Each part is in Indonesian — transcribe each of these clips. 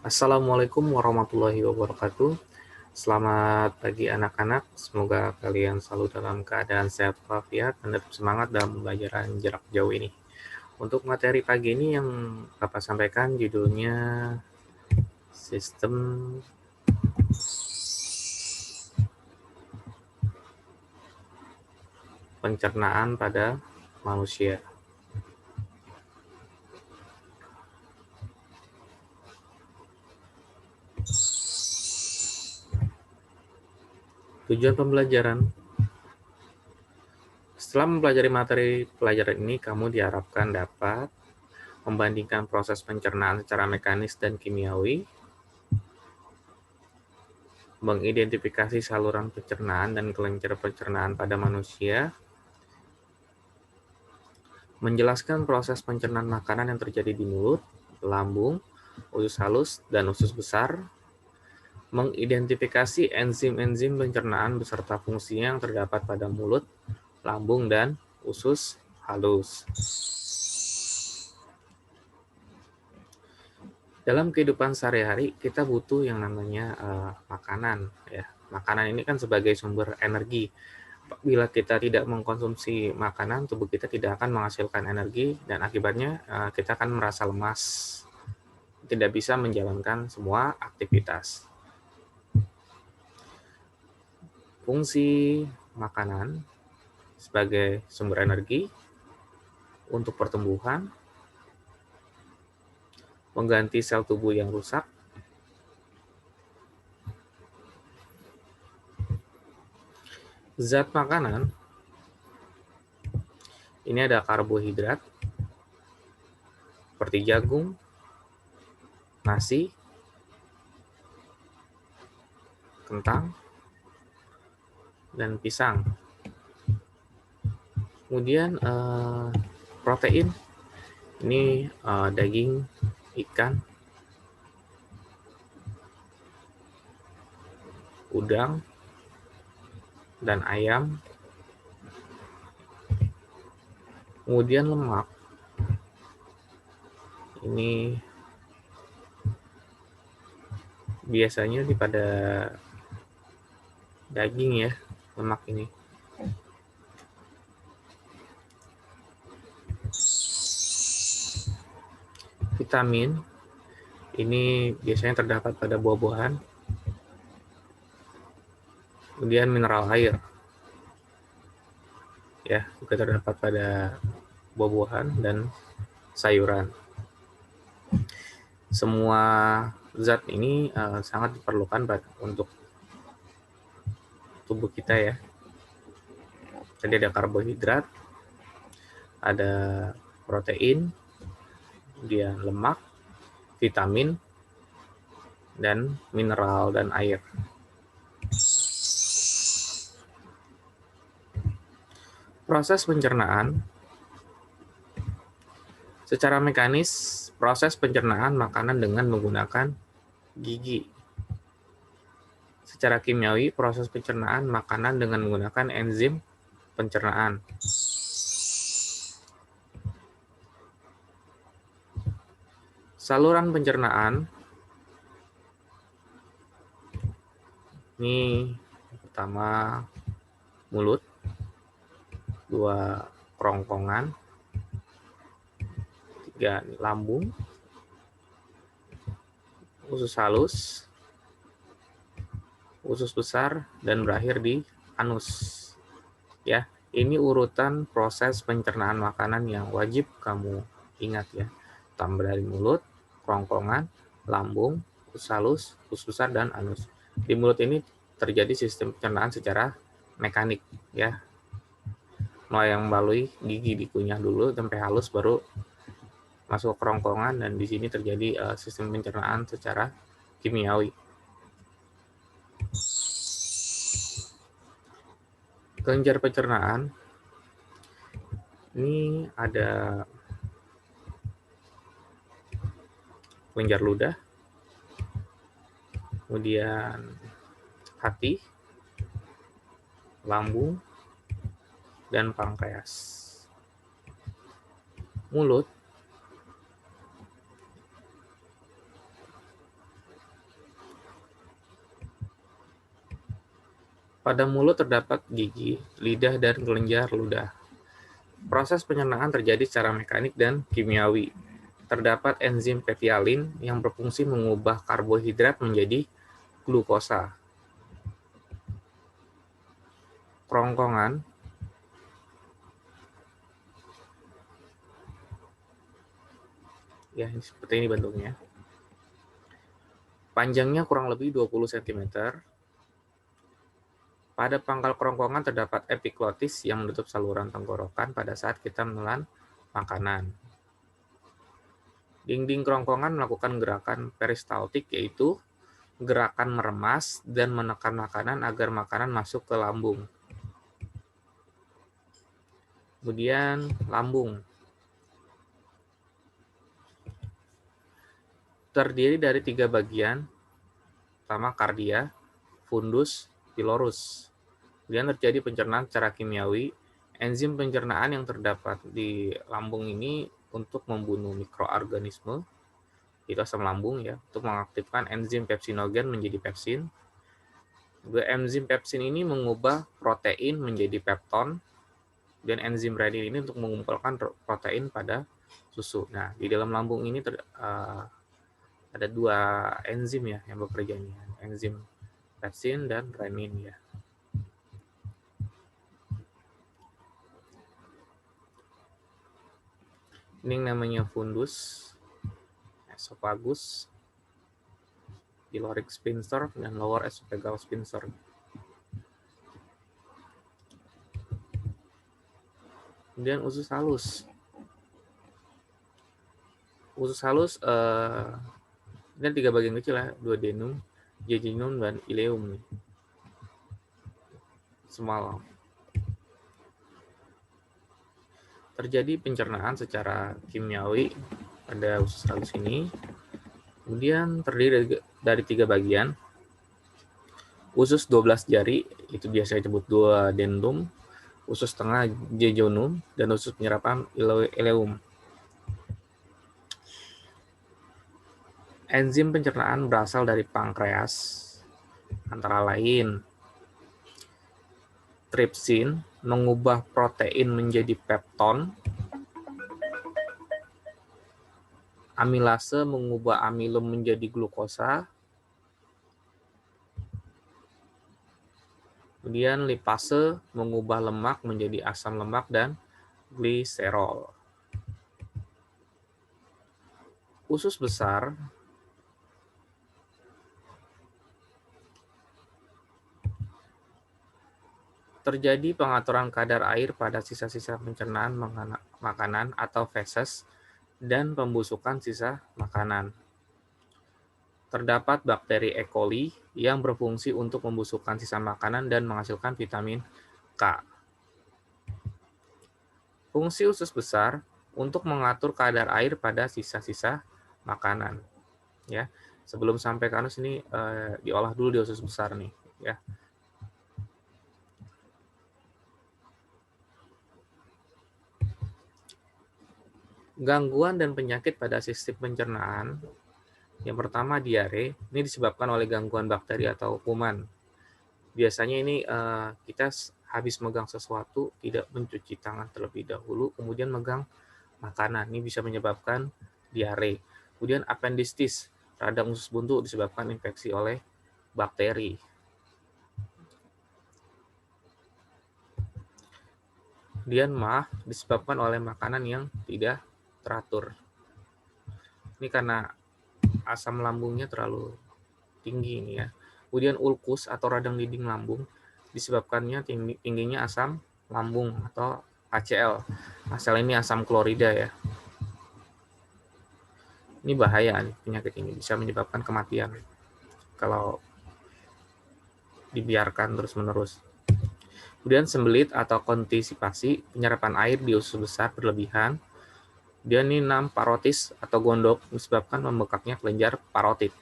Assalamualaikum warahmatullahi wabarakatuh. Selamat pagi anak-anak. Semoga kalian selalu dalam keadaan sehat walafiat dan tetap semangat dalam pembelajaran jarak jauh ini. Untuk materi pagi ini yang Bapak sampaikan judulnya Sistem Pencernaan pada Manusia. Tujuan pembelajaran. Setelah mempelajari materi pelajaran ini, kamu diharapkan dapat membandingkan proses pencernaan secara mekanis dan kimiawi, mengidentifikasi saluran pencernaan dan kelenjar pencernaan pada manusia, menjelaskan proses pencernaan makanan yang terjadi di mulut, lambung, usus halus, dan usus besar, mengidentifikasi enzim-enzim pencernaan beserta fungsinya yang terdapat pada mulut, lambung, dan usus halus. Dalam kehidupan sehari-hari, kita butuh yang namanya makanan. Ya. Makanan ini kan sebagai sumber energi. Bila kita tidak mengkonsumsi makanan, tubuh kita tidak akan menghasilkan energi dan akibatnya kita akan merasa lemas, tidak bisa menjalankan semua aktivitas. Fungsi makanan sebagai sumber energi untuk pertumbuhan, mengganti sel tubuh yang rusak, zat makanan ini ada karbohidrat seperti jagung, nasi, kentang, dan pisang. Kemudian protein ini daging, ikan, udang, dan ayam. Kemudian lemak ini biasanya pada daging ya, lemak ini. Vitamin ini biasanya terdapat pada buah-buahan. Kemudian mineral air ya, juga terdapat pada buah-buahan dan sayuran. Semua zat ini sangat diperlukan untuk tubuh kita ya. Tadi ada karbohidrat, ada protein, kemudian lemak, vitamin, dan mineral dan air. Proses pencernaan. Secara mekanis, proses pencernaan makanan dengan menggunakan gigi. Secara kimiawi, proses pencernaan makanan dengan menggunakan enzim pencernaan. Saluran pencernaan ini pertama mulut, dua kerongkongan, tiga lambung, usus halus, usus besar, dan berakhir di anus. Ya, ini urutan proses pencernaan makanan yang wajib kamu ingat ya. Tambah dari mulut, kerongkongan, lambung, usus halus, usus besar, dan anus. Di mulut ini terjadi sistem pencernaan secara mekanik ya. Mulai yang melalui gigi dikunyah dulu sampai halus baru masuk ke kerongkongan, dan di sini terjadi sistem pencernaan secara kimiawi. Kelenjar pencernaan ini ada kelenjar ludah, kemudian hati, lambung, dan pankreas. Mulut Pada mulut terdapat gigi, lidah, dan kelenjar ludah. Proses pencernaan terjadi secara mekanik dan kimiawi. Terdapat enzim petialin yang berfungsi mengubah karbohidrat menjadi glukosa. Kerongkongan ya seperti ini bentuknya. Panjangnya kurang lebih 20 cm. Pada pangkal kerongkongan terdapat epiglotis yang menutup saluran tenggorokan pada saat kita menelan makanan. Dinding kerongkongan melakukan gerakan peristaltik, yaitu gerakan meremas dan menekan makanan agar makanan masuk ke lambung. Kemudian lambung terdiri dari 3 bagian, pertama kardia, fundus, pilorus. Kemudian terjadi pencernaan secara kimiawi. Enzim pencernaan yang terdapat di lambung ini untuk membunuh mikroorganisme, itu asam lambung ya, untuk mengaktifkan enzim pepsinogen menjadi pepsin. Enzim pepsin ini mengubah protein menjadi pepton, dan enzim renin ini untuk mengumpulkan protein pada susu. Nah, di dalam lambung ini ada 2 enzim ya yang bekerja nih, enzim pepsin dan renin ya. Ini yang namanya fundus, esophagus, pyloric sphincter, dan lower esophageal sphincter. Kemudian usus halus. Usus halus ini 3 bagian kecil ya, duodenum, jejunum, dan ileum nih. Semalam. Terjadi pencernaan secara kimiawi pada usus halus ini. Kemudian terdiri dari 3 bagian. Usus 12 jari, itu biasa disebut duodenum, usus tengah jejunum, dan usus penyerapan ileum. Enzim pencernaan berasal dari pankreas, antara lain tripsin mengubah protein menjadi pepton, amilase mengubah amilum menjadi glukosa, kemudian lipase mengubah lemak menjadi asam lemak dan gliserol. Usus besar terjadi pengaturan kadar air pada sisa-sisa pencernaan makanan atau feses dan pembusukan sisa makanan. Terdapat bakteri E. coli yang berfungsi untuk membusukkan sisa makanan dan menghasilkan vitamin K. Fungsi usus besar untuk mengatur kadar air pada sisa-sisa makanan. Ya, sebelum sampai ke anus ini diolah dulu di usus besar nih. Ya. Gangguan dan penyakit pada sistem pencernaan. Yang pertama diare, ini disebabkan oleh gangguan bakteri atau kuman. Biasanya ini kita habis megang sesuatu, tidak mencuci tangan terlebih dahulu, kemudian megang makanan. Ini bisa menyebabkan diare. Kemudian appendicitis, radang usus buntu disebabkan infeksi oleh bakteri. Kemudian MAH disebabkan oleh makanan yang tidak teratur. Ini karena asam lambungnya terlalu tinggi ini ya. Kemudian ulkus atau radang dinding lambung disebabkannya tingginya asam lambung atau HCl. HCl ini asam klorida ya. Ini bahaya nih, penyakit ini bisa menyebabkan kematian kalau dibiarkan terus-menerus. Kemudian sembelit atau konstipasi, penyerapan air di usus besar berlebihan. Dia ini 6 parotis atau gondok disebabkan membekaknya kelenjar parotid.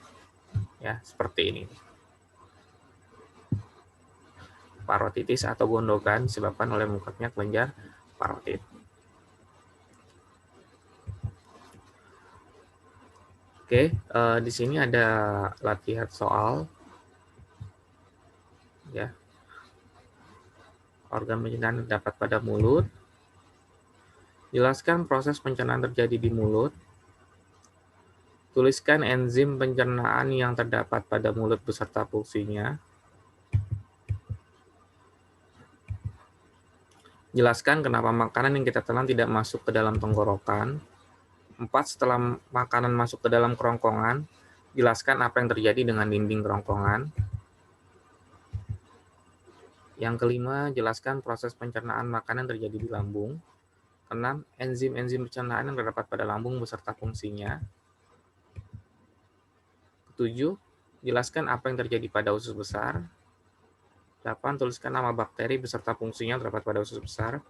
Ya, seperti ini. Parotitis atau gondokan disebabkan oleh membekaknya kelenjar parotid. Oke, di sini ada latihan soal. Ya. Organ pencernaan terdapat pada mulut. Jelaskan proses pencernaan terjadi di mulut. Tuliskan enzim pencernaan yang terdapat pada mulut beserta fungsinya. Jelaskan kenapa makanan yang kita telan tidak masuk ke dalam tenggorokan. 4. Setelah makanan masuk ke dalam kerongkongan, jelaskan apa yang terjadi dengan dinding kerongkongan. Yang kelima, jelaskan proses pencernaan makanan terjadi di lambung. 6. Enzim-enzim pencernaan yang terdapat pada lambung beserta fungsinya. 7. Jelaskan apa yang terjadi pada usus besar. 8. Tuliskan nama bakteri beserta fungsinya yang terdapat pada usus besar.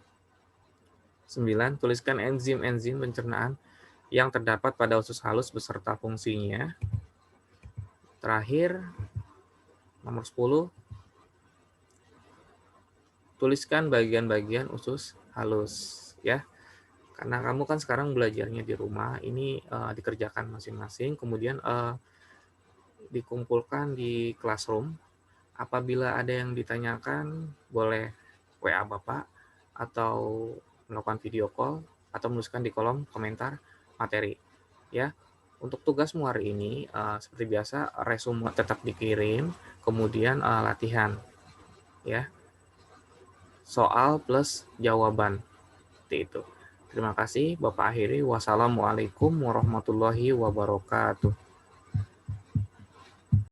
9. Tuliskan enzim-enzim pencernaan yang terdapat pada usus halus beserta fungsinya. Terakhir, nomor 10. Tuliskan bagian-bagian usus halus, ya. Karena kamu kan sekarang belajarnya di rumah, ini dikerjakan masing-masing, kemudian dikumpulkan di classroom. Apabila ada yang ditanyakan, boleh WA Bapak atau melakukan video call atau menuliskan di kolom komentar materi. Ya, untuk tugasmu hari ini seperti biasa resume tetap dikirim, kemudian latihan, ya, soal plus jawaban, seperti itu. Terima kasih, Bapak akhiri. Wassalamualaikum warahmatullahi wabarakatuh.